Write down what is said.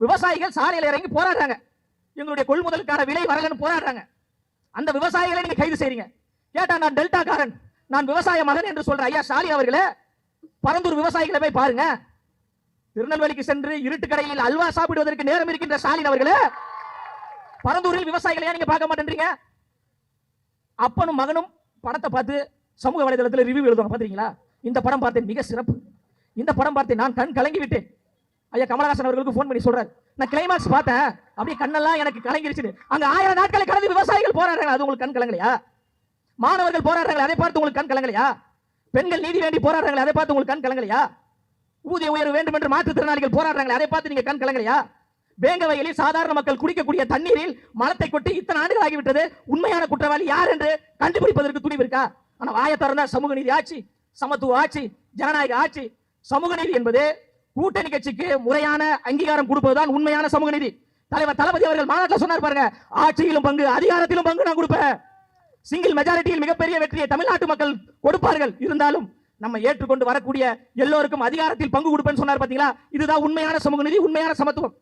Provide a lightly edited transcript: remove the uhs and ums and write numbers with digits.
விவசாயிகள் சாலையில் இறங்கி போராடுறாங்க, எங்களுடைய கொள்முதலுக்கான விலை வரலன்னு போராடுறாங்க. அந்த விவசாயிகளை நீங்க கைது செய்றீங்க. கேட்டா நான் டெல்டா காரன், நான் விவசாய மகன் என்று சொல்ற ஐயா ஸ்டாலின் அவர்களே, பரந்தூர் விவசாயிகளை போய் பாருங்க. திருநெல்வேலிக்கு சென்று இருட்டு கடையில் அல்வா சாப்பிடுவதற்கு நேரம் இருக்கின்ற ஸ்டாலின் அவர்களே, பரந்தூரில் விவசாயிகளை நீங்க பார்க்க மாட்டேன்றீங்க. அப்பனும் மகனும் படத்தை பார்த்து சமூக வலைதளத்தில் ரிவ்யூ எழுதுவாங்க, பாத்தீங்களா? இந்த படம் பார்த்தேன், மிக சிறப்பு. இந்த படம் பார்த்தேன், நான் கண் கலங்கி விட்டேன். ஐயா கமலஹாசன் அவர்களுக்கு போன் பண்ணி சொல்றாரு, நான் கிளைமாக்ஸ் பார்த்தேன், அப்படியே கண்ணெல்லாம் எனக்கு கலங்கிருச்சு. அங்க 1000 நாட்களை கடந்து விவசாயிகள் போராடுறாங்க, அது உங்களுக்கு கண் கலங்கலையா? மாணவர்கள் போராடுறாங்க, அதை பார்த்து உங்களுக்கு கண் கலங்கலையா? பெண்கள் நீதி வேண்டி போராடுறாங்க, அதை பார்த்து உங்களுக்கு கண் கலங்கலையா? ஊதிய உயர்வு வேண்டும் என்று மாற்றுத்திறனாளிகள் போராடுறாங்க, அதை பார்த்து நீங்க கண் கலங்கலையா? வேங்க வயலில் சாதாரண மக்கள் குடிக்கக்கூடிய தண்ணீரில் மலத்தை கொட்டி இத்தனை ஆண்டுகள் ஆகிவிட்டது, உண்மையான குற்றவாளி யார் என்று கண்டுபிடிப்பதற்கு துணிவு இருக்கா? ஆனா வாய திறந்தா சமூக நீதி ஆட்சி, சமத்துவ ஆட்சி, ஜனநாயக ஆட்சி. சமூக நீதி என்பது கூட்டணி கட்சிக்கு முறையான அங்கீகாரம் கொடுப்பதுதான் உண்மையான சமூக நீதி. தலைவர் தளபதி அவர்கள் மாநாட்டில் சொன்னார் பாருங்க, ஆட்சியிலும் பங்கு அதிகாரத்திலும் பங்கு நான் கொடுப்பேன். சிங்கிள் மெஜாரிட்டியில் மிகப்பெரிய வெற்றியை தமிழ்நாட்டு மக்கள் கொடுப்பார்கள், இருந்தாலும் நம்ம ஏற்றுக்கொண்டு வரக்கூடிய எல்லோருக்கும் அதிகாரத்தில் பங்கு கொடுப்பேன்னு சொன்னார் பாத்தீங்களா? இதுதான் உண்மையான சமூக நீதி, உண்மையான சமத்துவம்.